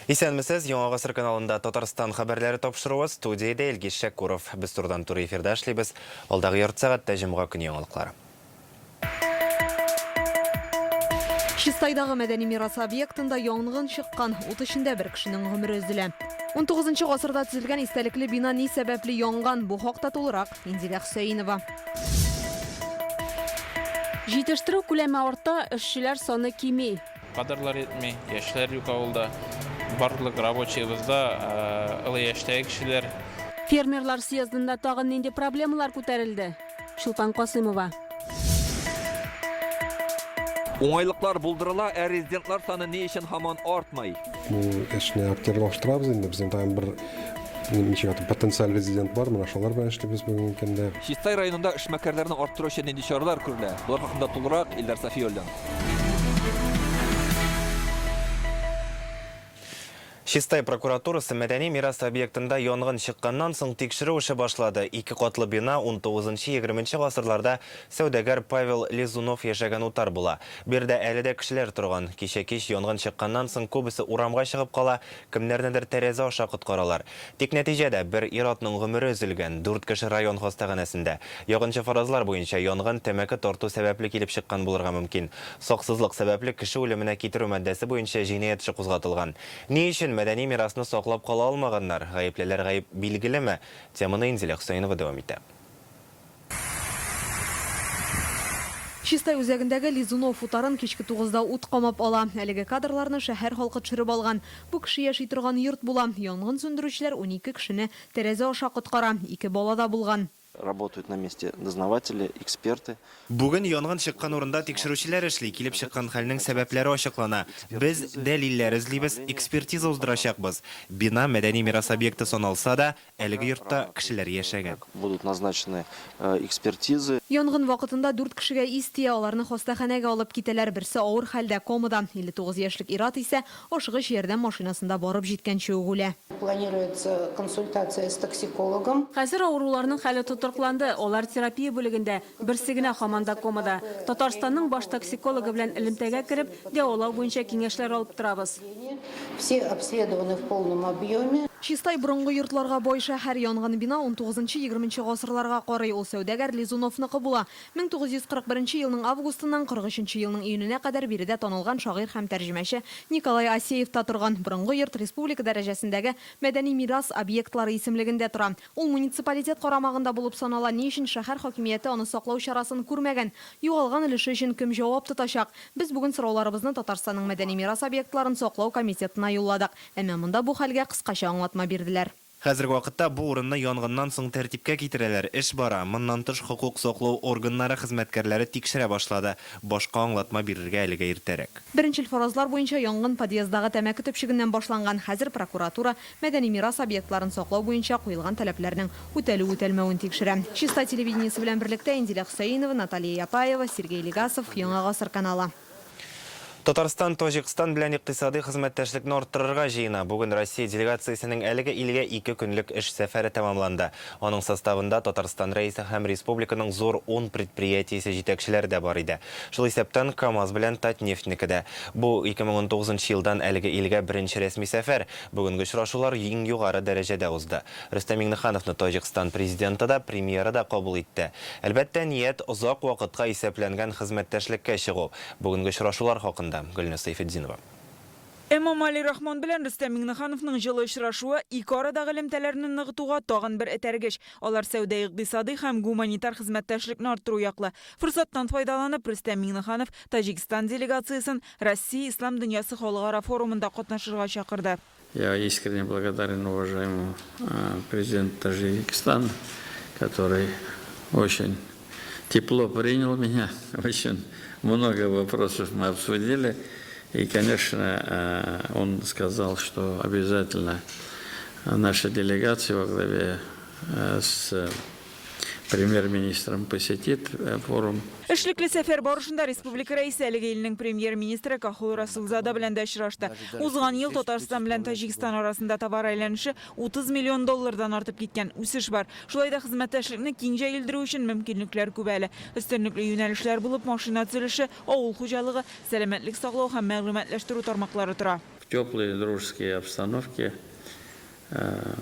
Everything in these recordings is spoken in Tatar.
Исәнмесез, Яңа Гасыр каналында Татарстан хәбәрләре тапшыруы студияда Илгиз Шәкуров. Без турдан туры эфирдә эшлибез. Алдагы ярты сәгатьтә җомга көне яңалыклары. Чистайдагы мәдәни мирас объектында янгын чыккан, ут эчендә бер кешенең гомере өзелә. 19 гасырда төзелгән истәлекле бина ни сәбәпле янган, бу хакта тулырак Инзилә Хөсәенова. Җитештерү күләме арта, эшчеләр саны кими. Кадрлар етмей, яшьләр юк авылда. Барлык рабочийбызда ылы яшьтәге кешеләр. Фермерлар съездында тагын нинди проблемалар күтәрелде? Шулпан Касымова. Оңайлыклар булдырыла, резидентлар саны ни өчен һаман артмый? Бу эшне активлаштырабыз инде. Безнең тагын бер потенциаль резидент бар, менә шулар белән эшлибез бүгенге көндә. Чистай районында эшмәкәрләрне арттыру өчен нинди чаралар күрелә? Булар хакында тулырак Илдар Сафиуллин. Чистай прокуратурасы мәдәни мирас объектында янгын чыкканнан соң тикшерү эше башлады. 2 катлы бина 19-20 гасырларда сәүдәгәр Павел Лизунов яшәгән утар була. Бердә әле дә кешеләр торган. Кич янгын чыкканнан соң күбесе урамга чыгып кала, кемнәрнедер тәрәзә аша коткаралар. Тик нәтиҗәдә бер ир-атның гомере өзелгән. 4 кеше район хастаханәсендә. Ягынчы фаразлар буенча янгын тәмәке тарту сәбәпле килеп чыккан булырга мөмкин. Саксызлык сәбәпле кеше үлеменә китерү маддәсе буенча җинаять эше кузгатылган. Ни өчен мәдәни мирасны саклап кала алмаганнар? Гаеплеләр гаеп билгелеме? Теманы Инзилә Хөсәенова дәвам итә. Чистай үзәгендәге Лизунов утарын кичке 9-да ут камап ала. Әлеге кадрларны шәһәр халкы төшереп алган. Бу кеше яши торган йорт була. Янгын сөндерүчеләр 12 кешене тәрәзә аша коткара. 2 бала да булган. Работают на месте дознаватели, эксперты. Бүген янгын чыккан урында тикшерүчеләр эшли, килеп чыккан хәлнең сәбәпләре ачыклана. Без дәлилләр эзлибез, экспертиза уздырачакбыз. Бина мәдәни мирас объекты саналса да, әлеге йортта кешеләр яшәгән. Будут назначены экспертизы. Янгын вакытында 4 кешегә истия, аларны хастаханәгә алып китәләр. Берсе авыр хәлдә, комада. 59 яшьлек ир-ат исә ашыгыч ярдәм машинасында барып җиткәнче үгүлә. Планируется консультация с токсикологом. Хәзер авыруларның хәле тотрыкланды. Олар терапия бүлегендә, берсе генә һаман да комада. Татарстанның баш токсикологы белән элемтәгә кереп, дәвалау буенча киңәшләр алып торабыз. Все обследованы в полном объеме. Чистай борынгы йортларга бай шәһәр, янган бина 19-20 гасырларга карый. Ул сәүдәгәр Лизуновныкы була. 1941 елның августыннан 43 елның июненә кадәр биредә танылган шагыйрь һәм тәрҗемәче Николай Асеев та торган. Борынгы йорт республика дәрәҗәсендәге мәдәни мирас объектлары исемлегендә тора. Ул муниципалитет карамагында булып санала. Ни өчен шәһәр хакимияте аны саклау чарасын күрмәгән? Югалган өлеше өчен кем җавап тотачак? Без бүген сорауларыбызны Татарстанның мәдәни мирас объектларын саклау комитетына юлладык. Әмма монда бу хәлгә кыскача аңлатма бирделәр. Хәзерге вакытта бу урынны янгыннан соң тәртипкә китерәләр. Эш бара. Моннан тыш хокук саклау органнары хезмәткәрләре тикшерә башлады. Башка аңлатма бирергә әлегә иртәрәк. Беренчел фаразлар буенча янгын подъездагы тәмәке төпчегеннән башланган. Хәзер прокуратура мәдәни мирас объектларын саклау буенча куелган таләпләрнең үтәлү-үтәлмәвен тикшерә. Чистай телевидениесе белән берлектә Инзилә Хөсәенова, Наталья Япаева, Сергей Легасов, Яңа Гасыр каналы. Татарстан Таҗикстан белән икътисади хезмәттәшлекне арттырырга җыена. Бүген Россия делегациясенең әлеге илгә 2 көнлек эш сәфәре тәмамланды. Аның составында Татарстан рәисе һәм республиканың зур 10 предприятиесе җитәкчеләре дә бар иде. Шул исәптән КАМАЗ белән Татнефтьнеке дә. Бу 2019 елдан әлеге илгә беренче рәсми сәфәр. Бүгенге очрашулар иң югары дәрәҗәдә узды. Рөстәм Миңнехановны Таҗикстан президенты да, премьеры да кабул итте. Әлбәттә, ният озак вакытка исәпләнгән хезмәттәшлеккә чыгу. Бүгенге очрашулар хакында Гөлнәс Сайфетдинова. Эмомали Рахман белән Рөстәм Миңнехановның җылы очрашуы ике арадагы элемтәләрне ныгытуга тагын бер этәргеч. Алар сәүдә, икътисади һәм гуманитар хезмәттәшлекне арттыру яклы. Форсаттан файдаланып, Рөстәм Миңнеханов Таҗикстан делегациясен Россия ислам дөньясы халыкара форумында катнашырга чакырды. Я искренне благодарен уважаемому президенту Таджикистана, который очень тепло принял меня, очень много вопросов мы обсудили. И, конечно, он сказал, что обязательно наша делегация во главе с премьер-министром посетит форум. Эшлекле сәфәр барышында республика рәисе әлеге илнең премьер-министры Кахул Расулзада белән дә очрашты. Узган ел Татарстан белән Таҗикстан арасында товар әйләнеше 30 миллион доллардан артып киткән. Үсеш бар. Шулай да хезмәттәшлекне киң җәелдерү өчен мөмкинлекләр күп әле. Өстенлекле юнәлешләр булып машина төзелеше, авыл хуҗалыгы, сәламәтлек саклау һәм мәгълүматлаштыру тармаклары тора. в теплой дружеской обстановке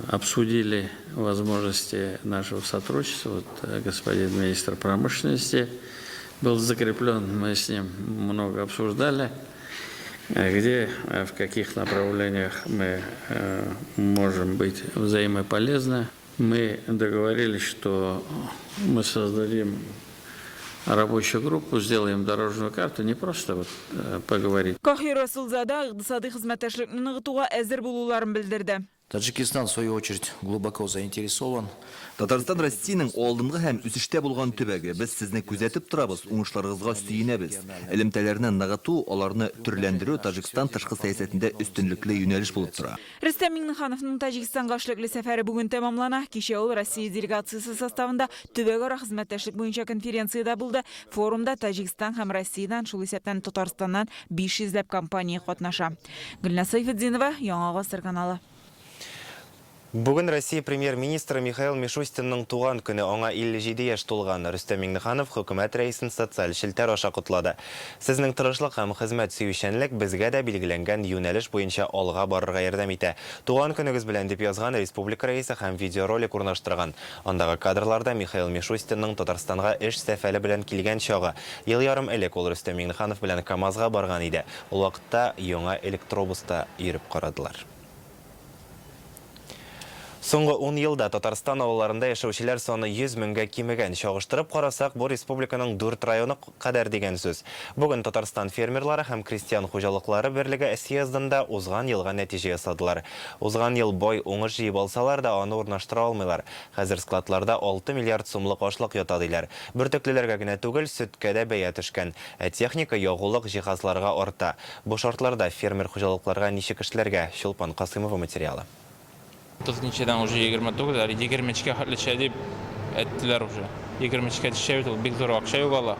обсудили возможности нашего сотрудничества. Вот господин министр промышленности был закреплен, мы с ним много обсуждали, где, в каких направлениях мы можем быть взаимополезны. Мы договорились, что мы создадим рабочую группу, сделаем дорожную карту, не просто вот поговорить. Кахир Расулзада иqtisadi хезмәттәшлекне ныгытуга әзер булуларын белдерде. Таджикистан, в свою очередь, глубоко заинтересован. Татарстан Россиянең алдынгы һәм үсештә булган төбәге. Без сезне күзәтеп торабыз, уңышларыгызга сөенәбез. Элемтәләрне ныгыту, аларны төрләндерү Таджикстан тышкы сәясәтендә өстенлекле юнәлеш булып тора. Рөстәм Миңнехановның Таҗикстанга эшлекле сәфәре бүген тәмамлана. Кичә ул Россия делегациясе составында төбәкара хезмәттәшлек буенча конференциядә булды. Форумда Таҗикстан һәм Россиядән, шул исәптән Татарстаннан 500 компания катнаша. Гөлнас Сайфетдинова, Яңа Гасыр каналы. Бүген Россия премьер-министры Михаил Мишустинның туган көне, аңа 57 яшь тулган. Рөстәм Миңнеханов хөкүмәт рәисен социаль шелтәр аша котлады. Сезнең тырышлык һәм хезмәт сөючәнлек безгә дә билгеләнгән юнәлеш буенча алга барырга ярдәм итә. Туган көнегез белән дип язган республика рәисе һәм видеоролик урнаштырган. Андагы кадрларда Михаил Мишустинның Татарстанга эш сәфәре белән килгән чагы. Ел ярым элек ул Рөстәм Миңнеханов белән КамАЗга барган иде. Ул вакытта яңа электробуста йөреп карадылар. Соңгы 10 елда Татарстан авылларында яшәүчеләр саны 100 меңгә кимегән. Чагыштырып карасак, бу республиканың 4 районы кадәр дигән сүз. Бүген Татарстан фермерлары һәм крестьян хуҗалыклары берлеге съездында узган елга нәтиҗә ясадылар. Узган ел бай уңыш җыеп алсалар да, аны урнаштыра алмыйлар. Хәзер складларда 6 миллиард сумлык ашлык ята диләр. Бөртеклеләргә генә түгел, сөткә дә бәя төшкән. Техника, ягулык җиһазларга арта. Бу шартларда фермер хуҗалыкларга ничек эшләргә? Чулпан Касыймова материалы. 30-нчедән уже 29, 20-чә хәтлечә дип әйттеләр уже. 20-чә төшәбез, ул бик зур акча югала.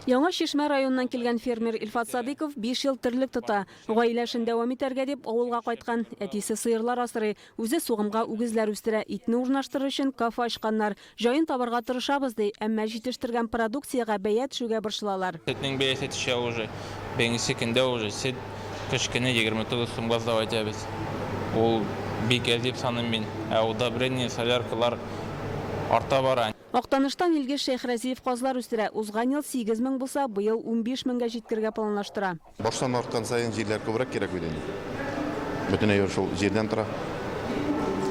Яңа Шишмә районыннан килгән фермер Илфат Садыков 5 ел терлек тота. Гаиләсен дәвам итәргә дип авылга кайткан. Әтисе сыерлар асрый, үзе сугымга үгезләр үстерә. Итне урнаштырыр өчен кафе ачканнар. Җаен табарга тырышабыз ди, әмма җитештергән продукциягә бәя төшүгә борчылалар. Сөтнең бәясе төшә уже. Бәңгесе көндә уже сөт кышкыны 29 сумга сдавать итәбез. Ул бик әзип саным мин. Ә удобрение, соляркалар арта бара. Актаныштан Илгиз Шәйхрәзиев казлар үстерә. Узган ел 8 мең булса, быел 15 меңгә җиткергә планлаштыра. Баштан арткан сайын җирләр күбрәк кирәк бит инде. Бөтенләй шул җирдән тора.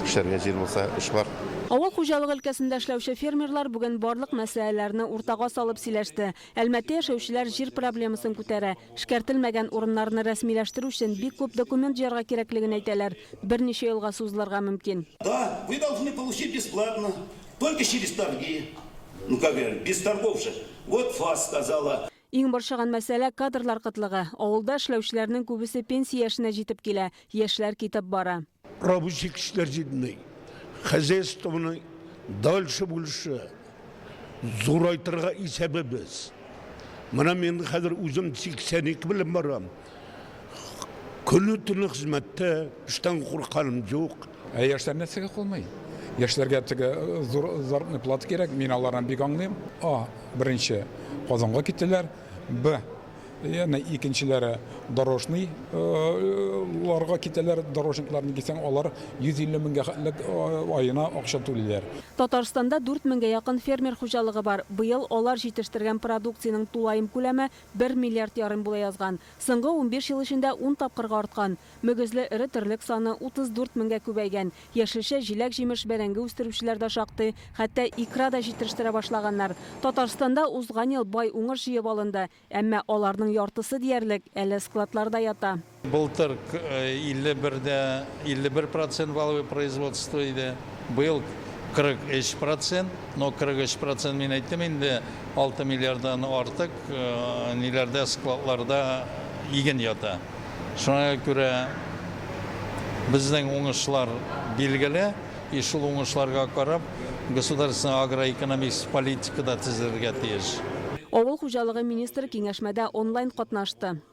Эшләргә җир булса, эш бар. Авыл хуҗалыгы өлкәсендә эшләүче фермерлар бүген барлык мәсьәләләрне уртага салып сөйләште. Әлмәттә яшәүчеләр җир проблемасын күтәрә. Эшкәртелмәгән урыннарны рәсмиләштерү өчен бик күп документ җыярга кирәклеген әйтәләр. Берничә елга сузылырга мөмкин. Да, вы должны получить бесплатно, только через торги. Ну как говорят, без торгов же. Вот ФАС сказала. Иң борчыган мәсьәлә кадрлар кытлыгы. Авылда эшләүчеләрнең күбесе пенсия яшенә җитеп килә, яшьләр китеп бара. Рабочий кешеләр җитмәй. Хозяйствоны дальше больше зурайтырга исәбебез. Менә мен хәзер үзем 82 белән барам. Көне төне хезмәттә, эштән курканым юк. Яшьләр нәрсәгә калмый? Яшьләргә теге зур зарплата плата кирәк. Мин алардан бик аңлыйм. Беренче Казанга киттеләр. Б. Яна икенчеләре дорожный ларга китәләр, дорожникларны кисәң алар 150 меңгә аена акча түлиләр. Татарстанда 4 меңгә якын фермер хуҗалыгы бар. Быел алар җитештергән продукциянең тулаем күләме 1 миллиард ярым була язган. Соңгы 15 ел эчендә 10 тапкырга арткан. Мөгезле эре терлек саны 34 меңгә күбәйгән. Яшелчә, җиләк, җимеш, бәрәңге үстерүчеләр дә шактый, хәтта икра да җитештерә башлаганнар. Татарстанда узган ел бай уңыш җыеп алынды, әмма аларның яртысы диярлек әле складларда ята. Былтыр 51% валовое производство иде. Быел 43%, но 43% мен әйттем инде 6 миллиардан артык ниләрдә складларда иген ята. Шуңа күрә безнең уңышлар билгеле, и шул уңышларга карап государственная агроэкономическая политика да төзергә тиеш. Авыл хуҗалыгы министры киңәшмәдә онлайн катнашты.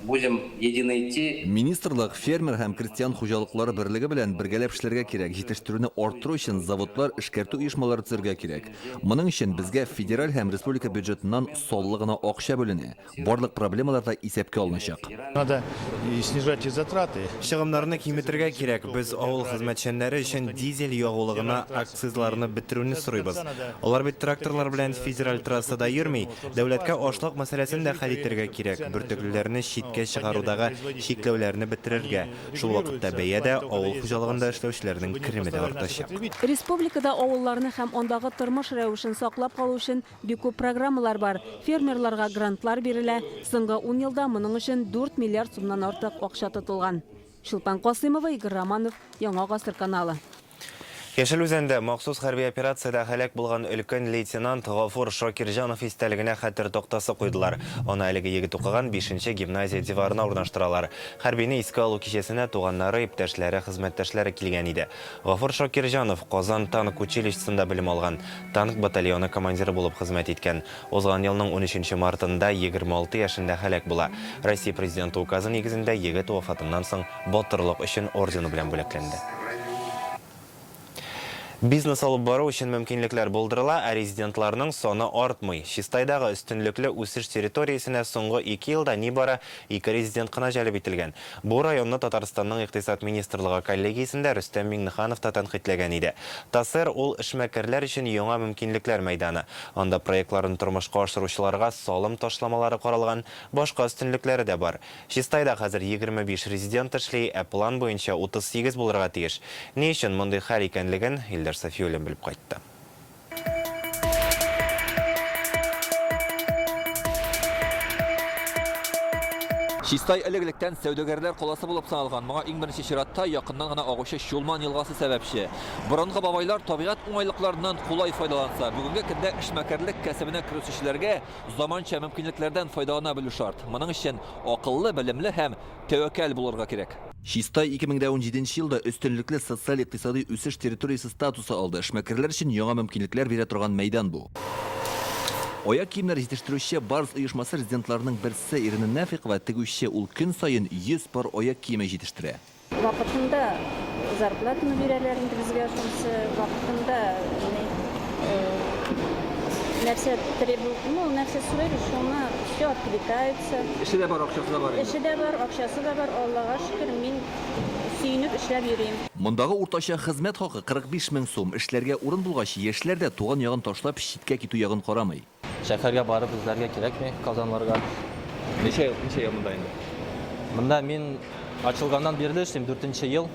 Будем едино идти. Министрлык фермер һәм крестьян хуҗалыклары берлеге белән бергәләп эшләргә кирәк. Җитештерүне арттыру өчен заводлар, эшкәртү оешмалары төзергә кирәк. Моның өчен безгә федераль һәм республика бюджетыннан саллы гына акча бүленә. Барлык проблемалар да исәпкә алыначак. Надо снижать затраты. Чыгымнарны киметергә кирәк. Без авыл хезмәтчәннәре өчен дизель ягулыгына акцизларны бетерүне сорыйбыз. Алар бит тракторлар белән федераль трассада йөрми, дәүләткә ашлык мәсьәләсен дә хәл итәргә кирәк. Бөртеклеләрне читкә чыгарудагы чикләүләрне бетерергә. Шул вакытта бәядә авыл хуҗалыгында эшләүчеләрнең кереме дә артачак. Республикада авылларны һәм андагы тормыш рәвешен саклап калу өчен бик күп программалар бар. Фермерларга грантлар бирелә. Соңгы 10 елда моның өчен 4 миллиард сумнан артык акча тотылган. Шулпан Касыймова, Игорь Романов, Яңа Гасыр каналы. Яшел үзәндә махсус хәрби операциядә һәлак булган өлкән лейтенант Гафур Шакирҗанов истәлегенә хәтер тактасы куйдылар. Аны әлеге егет укыган 5-нче гимназия диварына урнаштыралар. Хәрбине искә алу кичәсенә туганнары, иптәшләре, хезмәттәшләре килгән иде. Гафур Шакирҗанов Казан танк училищесында белем алган. Танк батальоны командиры булып хезмәт иткән. Узган елның 13 мартында 26 яшендә һәлак була. Россия президенты указы нигезендә егет вафатыннан соң батырлык өчен ордены белән бүләкләнде. Бизнес алып бару өчен мөмкинлекләр булдырыла, ә резидентларның саны артмый. Чистайдагы өстенлекле үсеш территориясенә соңгы 2 елда нибары 2 резидент кына җәлеп ителгән. Бу районны Татарстанның икътисад министрлыгы коллегиясендә Рөстәм Миңнеханов та тәнкыйтьләгән иде. ТАССР ул эшмәкәрләр өчен яңа мөмкинлекләр мәйданы. Анда проектларын тормышка ашыручыларга салым ташламалары каралган, башка өстенлекләре дә бар. Чистайда хәзер 25 резидент эшли, ә план буенча 38 булырга тиеш. Ни өчен мондый хәл икәнлеген Софиулин белеп кайтты. Чистай элегелектән сәүдәгәрләр каласы булып саналган. Моңа иң беренче чиратта якыннан гына агучы Чулман елгасы сәбәпче. Борынгы бабайлар табигать уңайлыкларыннан кулай файдаланса, бүгенге көндә эшмәкәрлек кәсебенә керүчеләргә заманча мөмкинлекләрдән файдалана белү шарт. Моның өчен акыллы, белемле һәм тәвәккәл булырга кирәк. Чистай 2017 елда өстенлекле социаль-икътисади үсеш территориясе статусы алды. Эшмәкәрләр өчен яңа мөмкинлекләр бирә торган мәйдан бу. Аяк киемнәр җитештерүче Барс оешмасы резидентларының берсе Ирина Нәфиқова тегүче ул көн сайын 100 пар аяк киеме җитештерә. Вакытында зарплатаны бирәләр инде безгә шунысы, вакытында нәрсә требует, нәрсә сорый, шуны все откликается. Эше дә бар, акчасы да бар. Эше дә бар, акчасы да бар. Аллага шөкер, мин сөйнеп эшләп йөрим. Мондагы уртача хезмәт хакы 45 мең сум. Эшләргә урын булгач, яшьләр дә туган ягын ташлап читкә китү ягын карамый. Шәһәргә барып эзләргә кирәкми, Казанларга. Ничә ел монда инде? Монда мин ачылганнан бирле эшлим, 4-нче ел.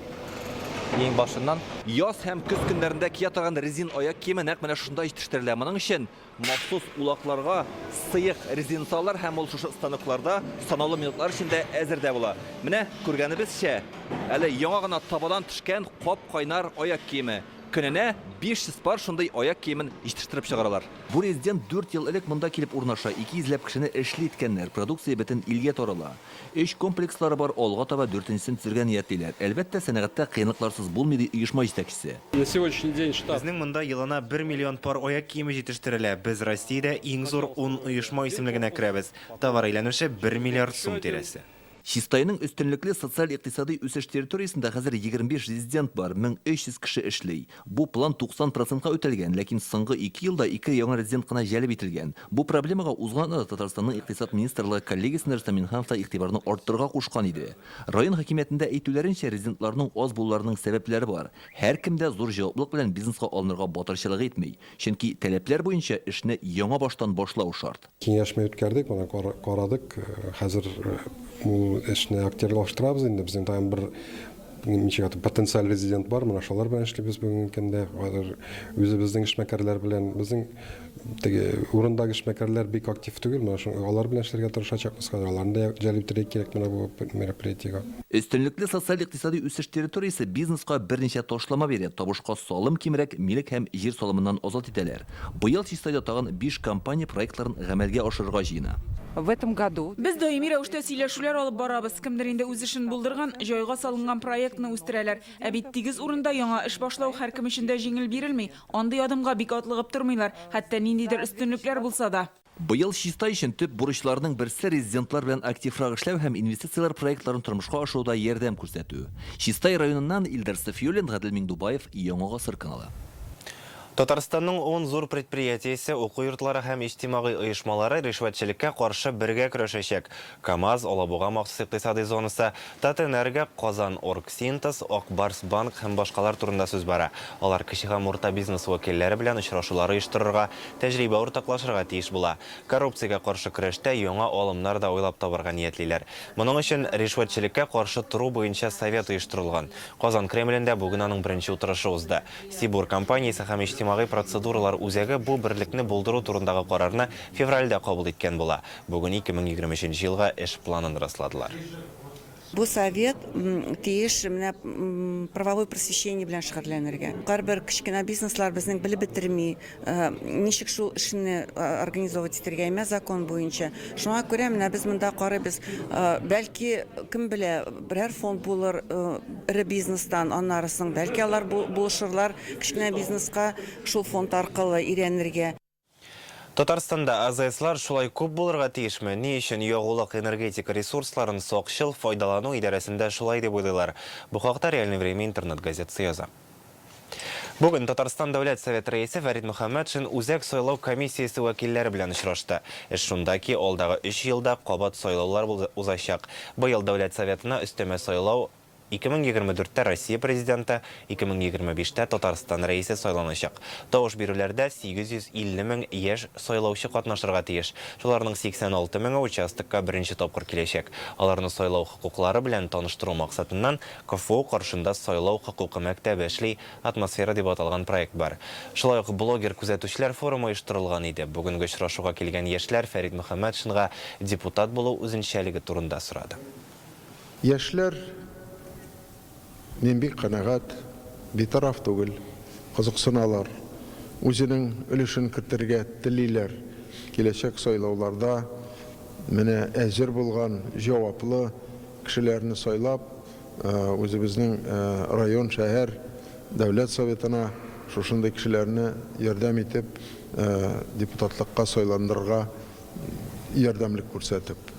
Ең башыннан. Яз һәм көз көннәрендә кия торган резин аяк киеме нәкъ менә шунда җитештерелә. Моның өчен махсус улакларга сыек резинсалар һәм ул шушы станокларда санаулы минутлар эчендә әзердә була. Менә күргәнебезчә, әле яңа гына табадан төшкән кап-кайнар аяк киеме. Көненә 500 пар шундай аяк киемен җитештереп чыгаралар. Бу резидент 4 ел элек монда килеп урнаша, 200 кешене эшли иткәннәр, продукция бөтен илгә тарала. 3 комплекслары бар, алга таба 4-нчесен төзергә ниятлиләр. Әлбәттә, сәнәгатьтә кыенлыкларсыз булмый ди оешма җитәкчесе. На сегодняшний день штат. Безнең монда елына 1 миллион пар аяк киеме җитештерелә. Без Россиядә иң зур 10 оешма исемлегенә керәбез. Товар әйләнеше 1 миллиард сум тирәсе. Чистайның өстенлекле социаль-икътисади үсеш территориясендә хәзер 25 резидент бар, 1300 кеше эшли. Бу план 90%-ка үтәлгән, ләкин соңгы 2 елда 2 яңа резидент кына җәлеп ителгән. Бу проблемага узган елда Татарстанның икътисад министрлыгы коллегиясендә Рөстәм Миңнеханов та игътибарны арттырырга кушкан иде. Район хакимиятендә әйтүләренчә, резидентларның аз булуларының сәбәпләре бар. Һәркемдә зур җаваплылык белән бизнеска алынырга батырчылык итми. Чөнки таләпләр буенча эшне яңа баштан башлау шарт. Киңәшмә үткәрдек, моны карадык. Хәзер ул эшне активлаштырабыз инде. Безнең тагын бер потенциаль резидент бар. Менә шулар белән эшлибез бүгенге көндә. Үзебезнең эшмәкәрләр белән, безнең урындагы эшмәкәрләр бик актив түгел. Менә алар белән эшләргә тырышачакбыз. Аларны да җәлеп итәргә кирәк менә бу мероприятиегә. Өстенлекле социаль-икътисади үсеш территориясе бизнеска берничә ташлама бирә. Табышка салым кимрәк, милек һәм җир салымыннан азат итәләр. Быел Чистайда тагын 5 компания проектларын гамәлгә ашырырга җыена. В этом году без даими рәвештә сөйләшүләр алып барабыз. Кемдер инде үз эшен булдырган, җайга салынган проектны үстерәләр. Ә бит тигез урында яңа эш башлау һәркем өчен дә җиңел бирелми. Андый адымга бик атлыгып тормыйлар, хәтта ниндидер өстенлекләр булса да. Быел Чистай өчен төп бурычларның берсе резидентлар белән активрак эшләү һәм инвестициялар проектларын тормышка ашыруда ярдәм күрсәтү. Чистай районыннан Илдар Сафиуллин, Гадел Миңдубаев, Яңа Гасыр каналы. Татарстанның 10 зур предприятиесе, оқу йортлары һәм иҗтимагый оешмалары ришвәтчелеккә каршы бергә көрәшәчәк. КАМАЗ, Алабуга махсус икътисади зонасы, Татэнерго, Казан Оргсинтез, Акбарс банк һәм башкалар турында сүз бара. Алар кече һәм урта бизнес вәкилләре белән очрашулар оештырырга, тәҗрибә уртаклашырга тиеш була. Коррупциягә каршы көрәштә яңа алымнар да уйлап табарга ниятлиләр. Моның өчен ришвәтчелеккә каршы туру буенча совет оештырылган. Казан Кремлендә бүген аның беренче утырышы узды. Сибур компаниясе һәм иҗтимагый процедуралар үзәге бу берлекне булдыру турындагы карарны февральдә кабул иткән була. Бүген 2023 елга эш планын расладылар. Бу совет тиеш менә правовой просвещение белән шөгыльләнергә. Һәрбер кичкенә бизнеслар безнең белеп бетерми, ничек шул эшне организовать итәргә имә закон буенча. Шуңа күрә менә без монда карыйбыз, бәлки кем белә, берәр фонд булыр ире бизнестан, аннарысын бәлки алар булышырлар кичкенә бизнеска шул фонд аркылы өйрәнергә. Татарстанда АЗСлар шулай күп булырга тиешме? Ни өчен ягулык энергетика ресурсларын сакчыл файдалану идарәсендә шулай дип уйлыйлар? Бу хакта Реальное время интернет газетасы яза. Бүген Татарстан Дәүләт Совет рәисе Фәрит Мөхәммәтшин үзәк сайлау комиссиясе вәкилләре белән очрашты. Эш шунда ки, алдагы 3 елда кабат сайлаулар узачак. Быел Дәүләт Советына өстәмә сайлау 2024-тә Россия президенты, 2025-тә Татарстан рәисе сайланачак. Тавыш бирүләрдә 850 мең яшь сайлаучы катнашырга тиеш. Шуларның 86 меңе участокка беренче тапкыр киләчәк. Аларны сайлау хокуклары белән таныштыру максатыннан КФУ каршында сайлау хокукы мәктәбе эшли, атмосфера дип аталган проект бар. Шулай ук блогер күзәтүчеләр форумы оештырылган иде. Бүгенге очрашуга килгән яшьләр Фәрит Мөхәммәтшинга депутат булу үзенчәлеге турында сорады. Яшьләр мен бик канагат, битараф түгел, кызыксыналар, үзенең өлешен кертергә телиләр. Киләчәк сайлауларда менә әзер булган җаваплы кешеләрне сайлап, үзебезнең район, шәһәр, дәүләт советына шушындай кешеләрне ярдәм итеп, депутатлыкка сайландырырга ярдәмлек күрсәтеп.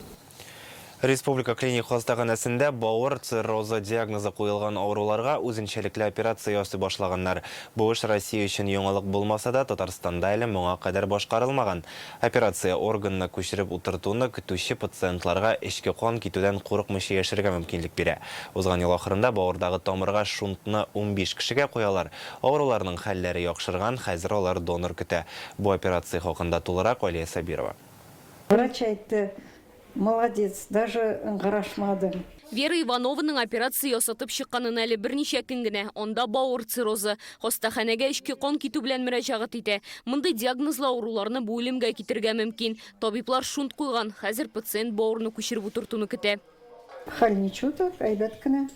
Республика клиник хастаханәсендә бауыр циррозы диагнозы куелган авыруларга үзенчәлекле операция ясый башлаганнар. Бу эш Россия өчен яңалык булмаса да, Татарстанда әле моңа кадәр башкарылмаган. Операция органына күчереп утыртуны көтүче пациентларга эчке кан китүдән курыкмыйча яшәргә мөмкинлек бирә. Узган ел ахырында бауырдагы тамырга шунтны 15 кешегә куялар. Авыруларның хәлләре яхшырган, хәзер алар донор көтә. Бу операция хакында тулырак Алия Сабирова. Врач айтты: молодец, даже гарашмадым. Вера Иванованың операция ясатып чыкканын әле берничә көн генә. Онда бауыр циррозы, хастаханәгә эчке кан китү белән мөрәҗәгать итә. Мондый диагнозлы авыруларны бу үлемгә китергә мөмкин. Табиблар шунт куйган, хәзер пациент бауырны күчереп утыртуны көтә. Хәл ничек тә, әйбәт кенә.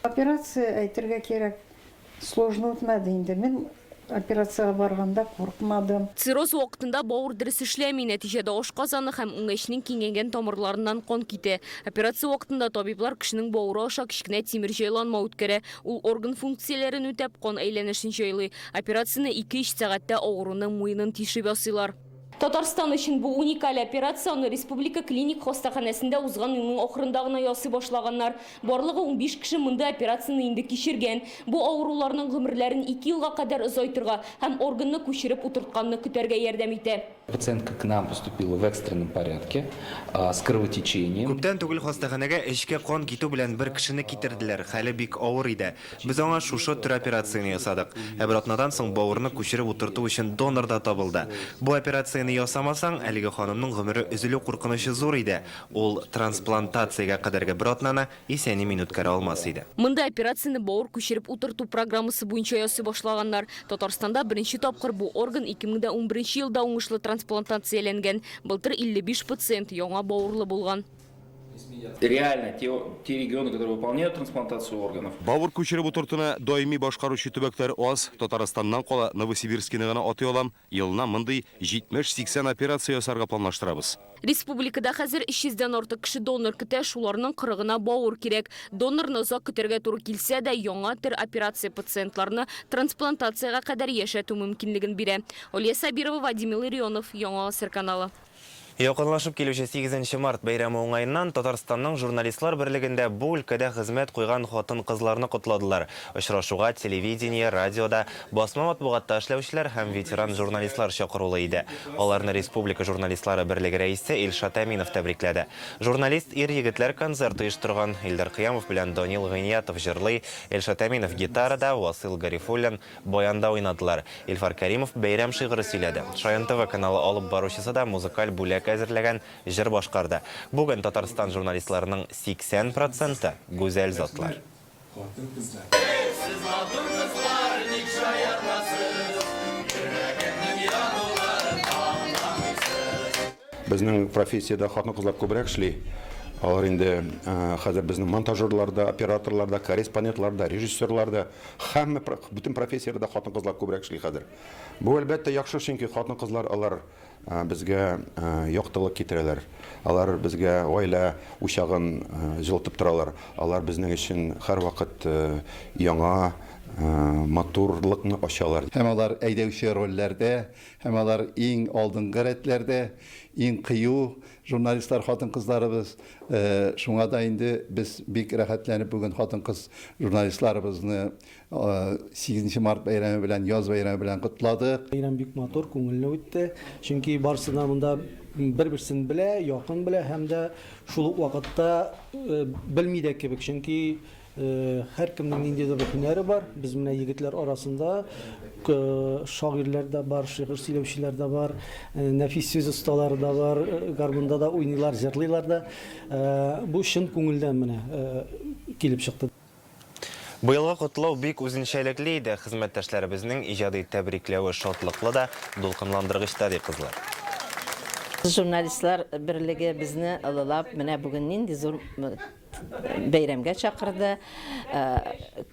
Операция әйтергә кирәк, сложно үтмәде инде. Мен операцияга барганда куркмадым. Цирроз вакытында бауыр дөрес эшләми, нәтиҗәдә ашказаны һәм уңайчының киңәйгән тамырларыннан кан китә. Операция вакытында табиблар кешенең бауыры аша кичкенә тимер җайланма үткәрә. Ул орган функцияләрен үтәп, кан әйләнешен җайлый. Операцияны 2-3 сәгатьтә авыруның муенын тишеп ясыйлар. Татарстан өчен бу уникаль операцияны Республика клиник хастаханәсендә узган елның ахырында гына ясый башлаганнар. Барлыгы 15 кеше монда операцияны инде кичергән. Бу авыруларның гомерләрен 2 елга кадәр озайтырга һәм органны күчереп утыртканны көтәргә ярдәм итә. Пациентка к нам поступила в экстренном порядке с кровотечением. Күптән түгел хастаханәгә эчке кан китү белән бер кешене китерделәр. Хәле бик авыр иде. Без аңа шушы төр операцияны ясадык. Ә бер атнадан соң бауырны күчереп утырту өчен донор да табылды. Бу операцияны ясамасаң, әлеге ханымның гомере өзелү куркынычы зур иде. Ул трансплантациягә кадәрге бер атнаны исәни минуткара алмас иде. Монда операцияны бауыр күчереп утырту программасы буенча ясый башлаганнар. Татарстанда беренче тапкыр бу орган 2011 елда уңышлы трансплантацияләнгән. Былтыр 55 пациент яңа бауырлы булган. Реально, те регионы, которые выполняют трансплантацию органов. Бауыр күчереп утыртуны даими башкаручы төбәкләр аз. Татарстаннан кала Новосибирскине гына атый алам. Елына мондый 70-80 операция ясарга планлаштырабыз. Республикада хәзер 300-дән артык кеше донор көтә, шуларның 40-на бауыр кирәк. Донорны озак көтәргә туры килсә дә, яңа төр операция пациентларны трансплантацияга кадәр яшәтү мөмкинлеген бирә. Алия Сабирова, Вадим Илларионов, Яңа Гасыр каналы. Якынлашып килүче 8 март бәйрәме уңайыннан Татарстанның журналистлар берлегендә бу өлкәдә хезмәт куйган хатын-кызларны кутладылар. Очрашуга телевидение, радиода, басма матбугатта эшләүчеләр һәм ветеран журналистлар чакырылы иде. Аларны республика журналистлары берлеге рәисе Илшат Әминов тәбрикләде. Журналист ир-егетләр концерт оештырган. Илдар Кыямов белән Данил Гыйниятов җырлый, Илшат Әминов гитарада, Васил Гарифуллин баянда уйнадылар. Илфар Кәримов бәйрәм шигыры сөйләде. Шаян ТВ каналы алып баручысы да музыкаль бүләк әзерләгән җыр башкарды. Бүген Татарстан журналистларының 80% гүзәл затлар. Безнең профессиядә хатын-кызлар күбрәк эшли. Алар инде хәзер безнең монтажерларда, операторларда, корреспондентларда, режиссерларда, һәм бөтен профессияләрдә хатын-кызлар күбрәк эшли хәзер. Бу әлбәттә яхшы, чөнки хатын-кызлар алар безгә яктылык китерәләр. Алар безгә гаилә учагын җылытып торалар. Алар безнең өчен һәрвакыт яңа матурлыкны ачалар. Һәм алар әйдәүче рольләрдә, һәм алар иң алдынгы рәтләрдә, иң кыю журналистлар хатын-кызларыбыз. Шуңа да инде без бик рәхәтләнеп бүген хатын-кыз журналистларыбызны 8 март бәйрәме белән, яз бәйрәме белән кутладык. Бәйрәм бик матур, күңелле үтте. Чөнки барысына монда бер-берсен белә, якын белә һәм дә шул ук вакытта белми дә кебек. Чөнки һәркемнең ниндидер бер һөнәре бар. Без менә егетләр арасында шагыйрьләр дә бар, шигырь сөйләүчеләр дә бар, нәфис сүз осталары да бар, гармунда да уйныйлар, җырлыйлар да. Бу чын күңелдән менә килеп чыкты. Быелгы котлау бик үзенчәлекле иде. Хезмәттәшләребезнең иҗади тәбрикләве шатлыклы да, дулкынландыргыч та ди кызлар. Журналистлар берлеге безне алалап, менә бүген нинди зур бәйрәмгә чакырды.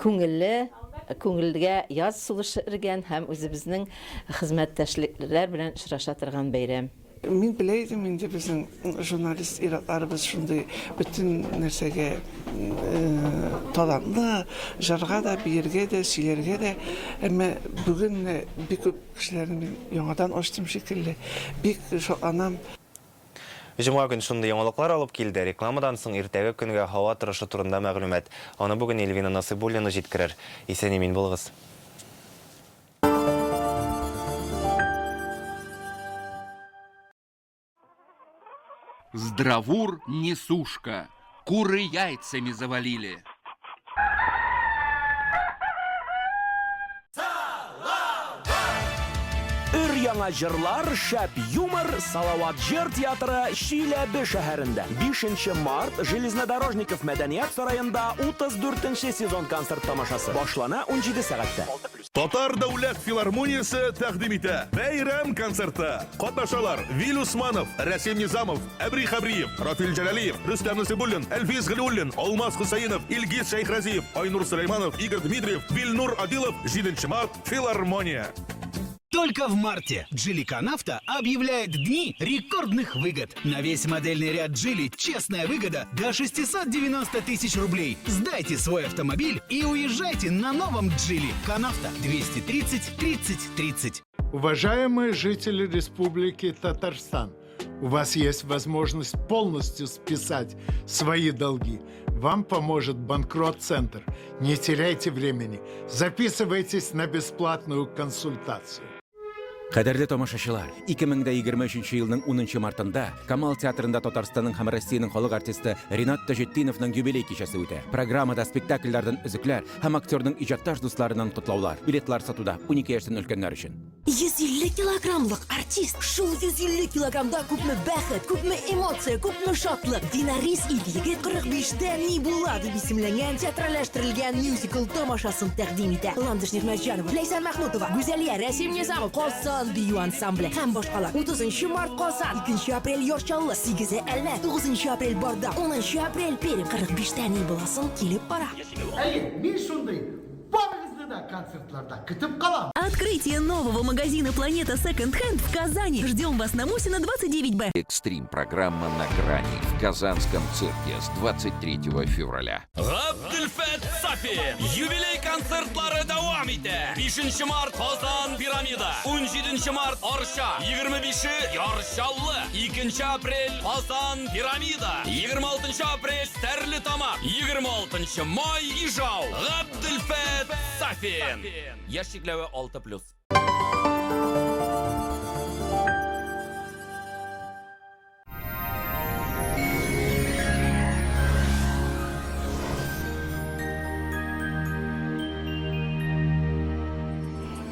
Күңелгә яз сулышы иргән һәм үзебезнең хезмәттәшләр белән очраша торган бәйрәм. Мин беләйдем инде безнең журналист ир-атларыбыз шундый бөтен нәрсәгә талантлы, җырга да, биергә дә, сөйләргә дә. Әмма бүген бик күп кешеләрне яңадан ачтым шикелле. Бик шатланам. Җомга көн шундый яңалыклар алып килде. Рекламадан соң иртәге көнгә һава торышы турында мәгълүмат. Аны бүген Эльвина Насыйбуллина җиткерер. Исән-имин булыгыз. Здравур несушка. Куры яйцами завалили. Яңа җырлар, шәп юмор, Салават җыр театры Чиләбе шәһәрендә. 5 март Железнодорожников мәдәният сараенда 34-нче сезон концерт тамашасы. Башлана 17 сәгатьтә. Татар дәүләт филармониясе тәкъдим итә бәйрәм концерты. Катнашалар Вил Усманов, Рәсим Низамов, Әбри Хабриев, Рафил Җәлалиев, Рөстәм Насыйбуллин, Әлфис Гөлуллин, Алмаз Хусаинов, Илгиз Шәйхразиев, Айнур Сулейманов, Игорь Дмитриев, Вильнур Адилов, 7 март филармония. Только в марте Джилика Нафта объявляет дни рекордных выгод. На весь модельный ряд Джили честная выгода до 690 тысяч рублей. Сдайте свой автомобиль и уезжайте на новом Джили. Канафта 230 30 30. Уважаемые жители Республики Татарстан, у вас есть возможность полностью списать свои долги. Вам поможет Банкрот-центр. Не теряйте времени. Записывайтесь на бесплатную консультацию. Кадерле тамашачылар, 2023 елның 10 мартында Камал театрында Татарстанның һәм Россиянең халык артисты Ринат Таҗетдиновның юбилей кичәсе үтә. Программада спектакльләрдән үзекләр һәм актерның иҗатташ дусларынан котлаулар. Билетлар сатуда 12 яшьтән өлкәннәр өчен. 150 килограммлык артист. Шул 150 килограммда күпме бәхет, күпме эмоция, күпме шатлык. Динарис ил-егет 45-тә ни була дип исемләнгән театралаштырылган мюзикл тамашасын тәкъдим итә. Ландыш Нигъмәтҗанова, Ләйсән Мәхмүтова, Гүзәлия, Рәсим Низамов, Касан бию ансамбле һәм башкалар. 30 март Казан, 2 апрель Яшчаллы, 8 Әлмәт, 9 апрель Барда, 10 апрель Пермь. 45-тә ни буласын килеп бара. Әйе, мин шундый. Барыгызны Сізді да концертларда күтіп қалам. Открытие нового магазина «Планета Second Hand» в Казани. Ждем вас на Мусина, 29Б. Экстрим-программа «На грани» в Казанском цирке с 23 февраля. Абдülfet Safi юбилей концертлары давам ите. 5 март Казан пирамида, 17 март Арша, 25 Яршаллы, 2 апрель Казан пирамида, 26 апрель Стерлитамак, 26 май Ижау. Абдülfet Safi. Ящикләве 6+.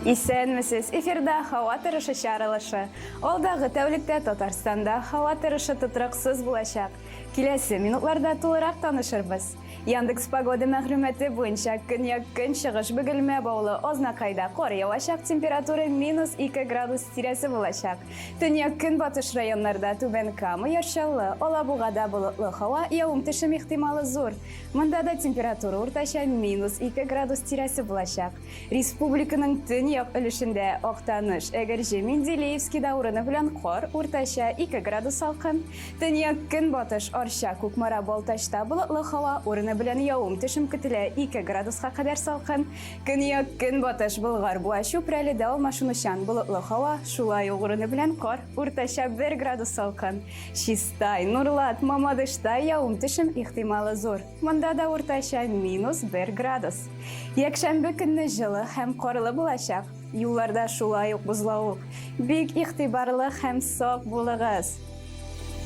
Исәнмесез, эфирда һава торышы чаралышы. Алдағы тәүлектә Татарстанда һава торышы тотрыксыз булачак. Киләсе минутларда тулырак танышырбыз. Яндекс погода мәгълүматы буенча көньяк-көнчыгыш бөгелмә баулы Азнакайда кар явачак, температура -2 градус тирәсе булачак. Төньяк-көнбатыш районнарда түбән Кама, Яршаллы, Алабугада болытлы һава, явым-төшем ихтималы зур. Монда да температура уртача -2 градус тирәсе булачак. Республиканың төньяк өлешендә Актаныш, Әгәрҗе, Менделеевскида урыны белән кар, уртача 2 градус салкын. Төньяк-көнбатыш Арча, Кукмара, Балтачта болытлы һава, урыны белән явым-төшем көтелә 2 градуска кадәр салкын. Көньяк-көнбатыш Болгар, Буа, Чүпрәледә алмашынучан болытлы һава, шулай ук урыны белән кар, уртача 1 градус салкын. Чистай, Нурлат, Мамадышта явым-төшем ихтималы зур. Монда да уртача -1 градус. Якшәмбе көнне җылы һәм карлы булачак. Юлларда шулай ук бозлавык. Бик игътибарлы һәм сак булыгыз.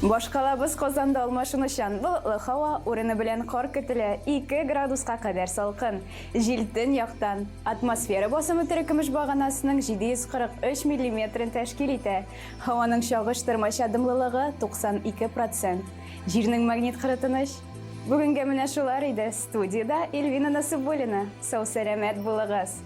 Башкалабыз Казанда алмашынучан болытлы һава, урыны белән кар көтелә 2 градуска кадәр салкын. Җил яктан. Атмосфера басымы төркемеш баганасының 743 мм тәшкил итә. Һаваның чагыштырмача дымлылыгы 92%. Җирнең магнит кырытыныш. Бүгенгә менә шулар иде. Студияда Эльвина Насыбуллина. Сау сәламәт булыгыз.